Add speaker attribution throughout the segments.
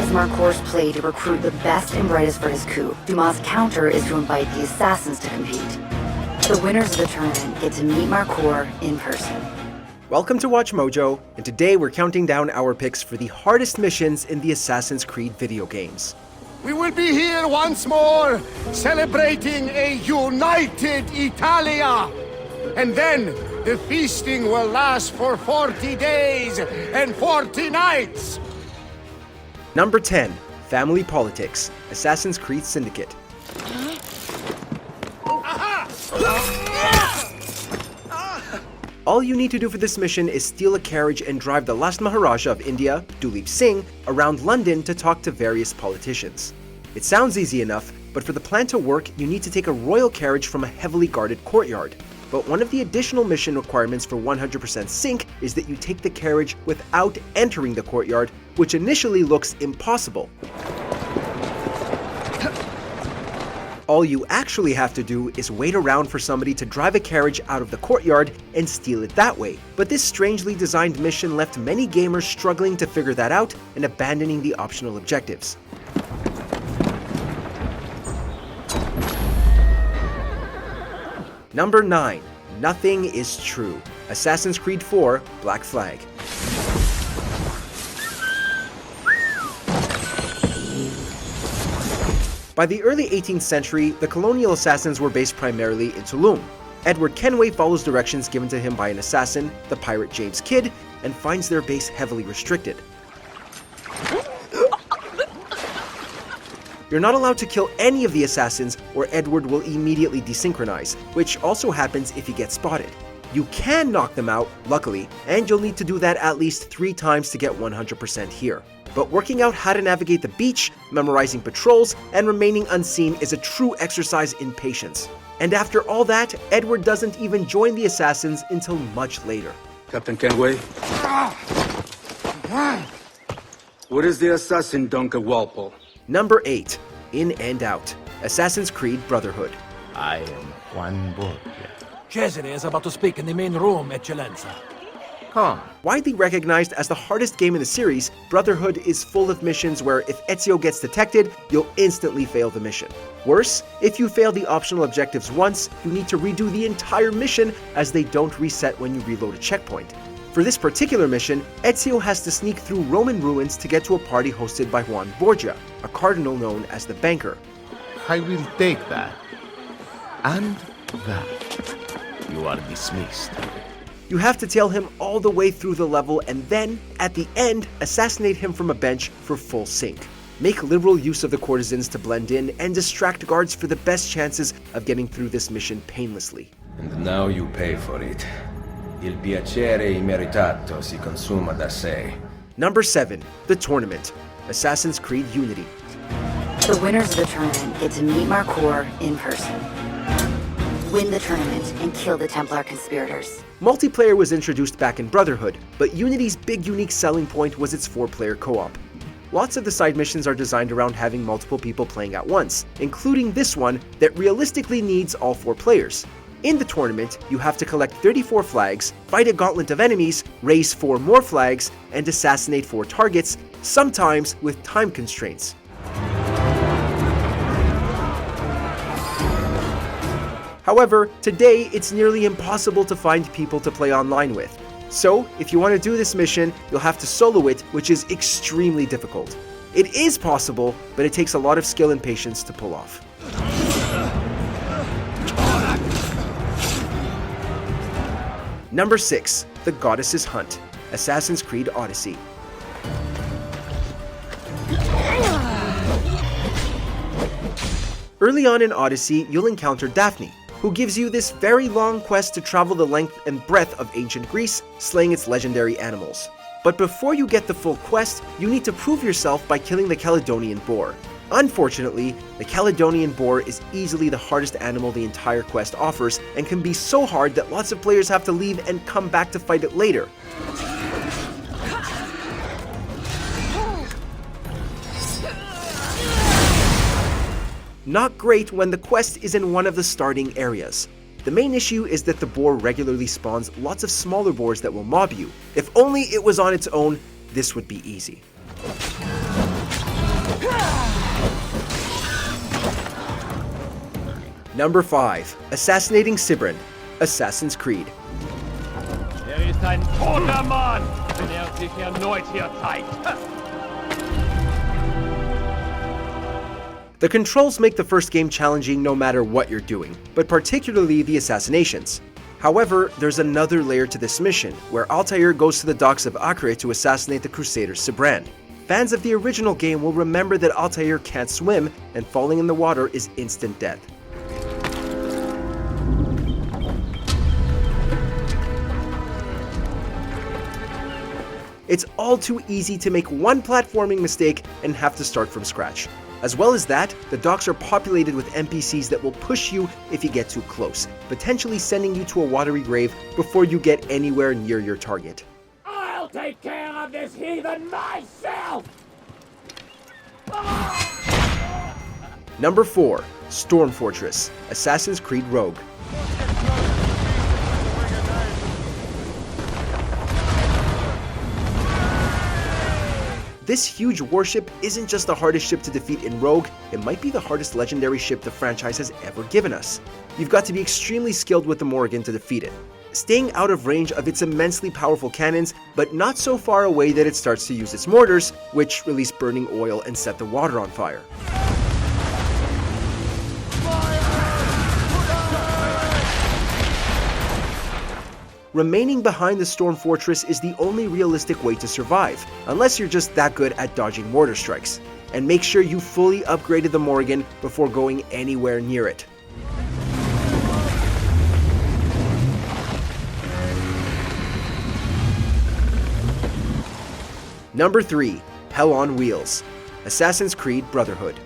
Speaker 1: As Marcour's play to recruit the best and brightest for his coup, Dumas' counter is to invite the assassins to compete. The winners of the tournament get to meet Marcour in person.
Speaker 2: Welcome to WatchMojo, and today we're counting down our picks for the hardest missions in the Assassin's Creed video games.
Speaker 3: We will be here once more, celebrating a united Italia. And then, the feasting will last for 40 days and 40 nights.
Speaker 2: Number 10. Family Politics, Assassin's Creed Syndicate. All you need to do for this mission is steal a carriage and drive the last Maharaja of India, Duleep Singh, around London to talk to various politicians. It sounds easy enough, but for the plan to work, you need to take a royal carriage from a heavily guarded courtyard. But one of the additional mission requirements for 100% sync is that you take the carriage without entering the courtyard, which initially looks impossible. All you actually have to do is wait around for somebody to drive a carriage out of the courtyard and steal it that way. But this strangely designed mission left many gamers struggling to figure that out and abandoning the optional objectives. Number 9. Nothing is True, Assassin's Creed 4 Black Flag. By the early 18th century, the colonial assassins were based primarily in Tulum. Edward Kenway follows directions given to him by an assassin, the pirate James Kidd, and finds their base heavily restricted. You're not allowed to kill any of the assassins or Edward will immediately desynchronize, which also happens if you get spotted. You can knock them out, luckily, and you'll need to do that at least 3 times to get 100% here. But working out how to navigate the beach, memorizing patrols, and remaining unseen is a true exercise in patience. And after all that, Edward doesn't even join the assassins until much later.
Speaker 4: Captain Kenway? What is the assassin Duncan Walpole?
Speaker 2: Number 8. In and Out, Assassin's Creed Brotherhood.
Speaker 5: I am Juan Borgia.
Speaker 6: Cesare is about to speak in the main room, Eccellenza.
Speaker 5: Come.
Speaker 2: Widely recognized as the hardest game in the series, Brotherhood is full of missions where if Ezio gets detected, you'll instantly fail the mission. Worse, if you fail the optional objectives once, you need to redo the entire mission as they don't reset when you reload a checkpoint. For this particular mission, Ezio has to sneak through Roman ruins to get to a party hosted by Juan Borgia, a cardinal known as the Banker.
Speaker 5: I will take that. And that. You are dismissed.
Speaker 2: You have to tail him all the way through the level and then, at the end, assassinate him from a bench for full sync. Make liberal use of the courtesans to blend in and distract guards for the best chances of getting through this mission painlessly.
Speaker 7: And now you pay for it. Il piacere immeritato si consuma da sé.
Speaker 2: Number 7. The Tournament, Assassin's Creed Unity.
Speaker 1: The winners of the tournament get to meet Marcour in person. Win the tournament and kill the Templar conspirators.
Speaker 2: Multiplayer was introduced back in Brotherhood, but Unity's big unique selling point was its 4-player co-op. Lots of the side missions are designed around having multiple people playing at once, including this one that realistically needs all 4 players. In the tournament, you have to collect 34 flags, fight a gauntlet of enemies, raise 4 more flags, and assassinate 4 targets, sometimes with time constraints. However, today it's nearly impossible to find people to play online with. So, if you want to do this mission, you'll have to solo it, which is extremely difficult. It is possible, but it takes a lot of skill and patience to pull off. Number 6. The Goddess's Hunt, Assassin's Creed Odyssey. Early on in Odyssey, you'll encounter Daphne, who gives you this very long quest to travel the length and breadth of ancient Greece, slaying its legendary animals. But before you get the full quest, you need to prove yourself by killing the Caledonian boar. Unfortunately, the Caledonian boar is easily the hardest animal the entire quest offers, and can be so hard that lots of players have to leave and come back to fight it later. Not great when the quest is in one of the starting areas. The main issue is that the boar regularly spawns lots of smaller boars that will mob you. If only it was on its own, this would be easy. Number 5. Assassinating Sibrin, Assassin's Creed.
Speaker 8: Ist ein toter Mann, wenn sich erneut hier zeigt.
Speaker 2: The controls make the first game challenging no matter what you're doing, but particularly the assassinations. However, there's another layer to this mission, where Altair goes to the docks of Acre to assassinate the Crusader Sibrin. Fans of the original game will remember that Altair can't swim, and falling in the water is instant death. It's all too easy to make one platforming mistake and have to start from scratch. As well as that, the docks are populated with NPCs that will push you if you get too close, potentially sending you to a watery grave before you get anywhere near your target.
Speaker 8: I'll take care of this heathen myself!
Speaker 2: Number 4. Storm Fortress, Assassin's Creed Rogue. This huge warship isn't just the hardest ship to defeat in Rogue, it might be the hardest legendary ship the franchise has ever given us. You've got to be extremely skilled with the Morrigan to defeat it, staying out of range of its immensely powerful cannons, but not so far away that it starts to use its mortars, which release burning oil and set the water on fire. Remaining behind the Storm Fortress is the only realistic way to survive, unless you're just that good at dodging mortar strikes. And make sure you fully upgraded the Morrigan before going anywhere near it. Number 3. Hell on Wheels, Assassin's Creed Brotherhood.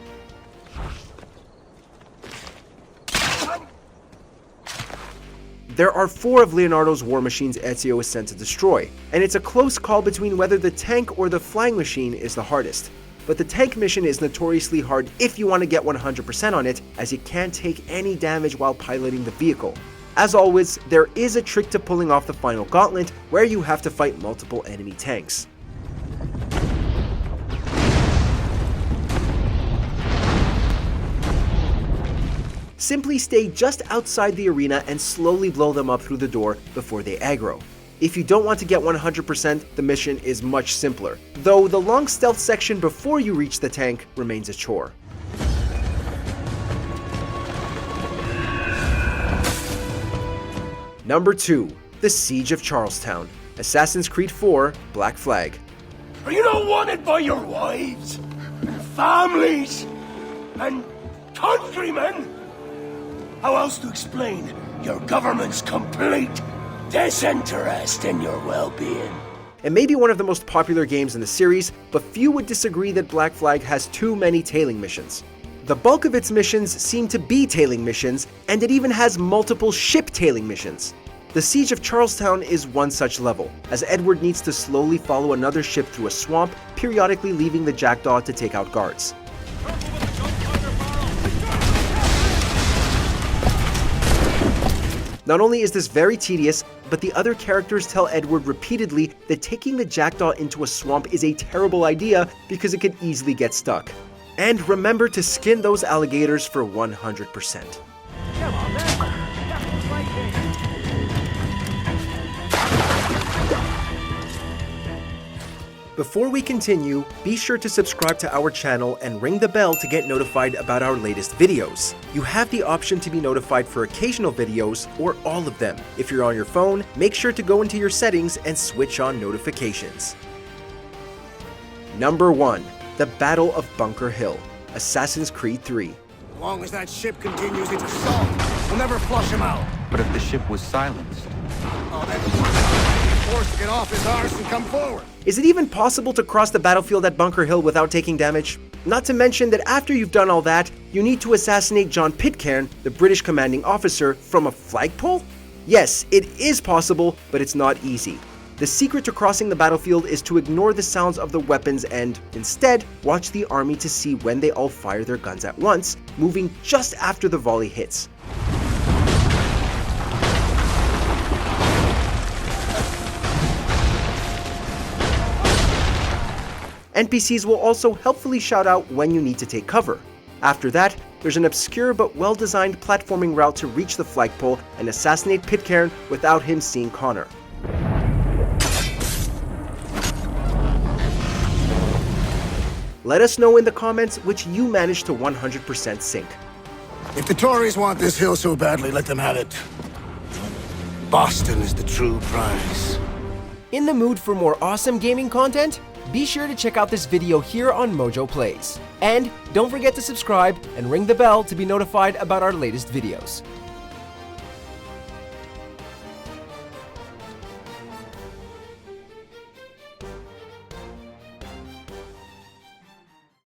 Speaker 2: There are 4 of Leonardo's war machines Ezio is sent to destroy, and it's a close call between whether the tank or the flying machine is the hardest. But the tank mission is notoriously hard if you want to get 100% on it, as it can't take any damage while piloting the vehicle. As always, there is a trick to pulling off the final gauntlet, where you have to fight multiple enemy tanks. Simply stay just outside the arena and slowly blow them up through the door before they aggro. If you don't want to get 100%, the mission is much simpler, though the long stealth section before you reach the tank remains a chore. Number 2. The Siege of Charlestown, Assassin's Creed 4 Black Flag.
Speaker 9: Are you not wanted by your wives, and families, and countrymen? How else to explain your government's complete disinterest in your well-being?
Speaker 2: It may be one of the most popular games in the series, but few would disagree that Black Flag has too many tailing missions. The bulk of its missions seem to be tailing missions, and it even has multiple ship tailing missions. The Siege of Charlestown is one such level, as Edward needs to slowly follow another ship through a swamp, periodically leaving the Jackdaw to take out guards. Not only is this very tedious, but the other characters tell Edward repeatedly that taking the Jackdaw into a swamp is a terrible idea because it could easily get stuck. And remember to skin those alligators for 100%. Before we continue, be sure to subscribe to our channel and ring the bell to get notified about our latest videos. You have the option to be notified for occasional videos or all of them. If you're on your phone, make sure to go into your settings and switch on notifications. Number 1. The Battle of Bunker Hill, Assassin's Creed 3.
Speaker 3: As long as that ship continues its assault, we'll never flush him out.
Speaker 10: But if the ship was silenced?
Speaker 3: Oh, then he's forced to get off his arse and come forward.
Speaker 2: Is it even possible to cross the battlefield at Bunker Hill without taking damage? Not to mention that after you've done all that, you need to assassinate John Pitcairn, the British commanding officer, from a flagpole? Yes, it is possible, but it's not easy. The secret to crossing the battlefield is to ignore the sounds of the weapons and, instead, watch the army to see when they all fire their guns at once, moving just after the volley hits. NPCs will also helpfully shout out when you need to take cover. After that, there's an obscure but well-designed platforming route to reach the flagpole and assassinate Pitcairn without him seeing Connor. Let us know in the comments which you managed to 100% sync.
Speaker 3: If the Tories want this hill so badly, let them have it. Boston is the true prize.
Speaker 2: In the mood for more awesome gaming content? Be sure to check out this video here on Mojo Plays. And don't forget to subscribe and ring the bell to be notified about our latest videos.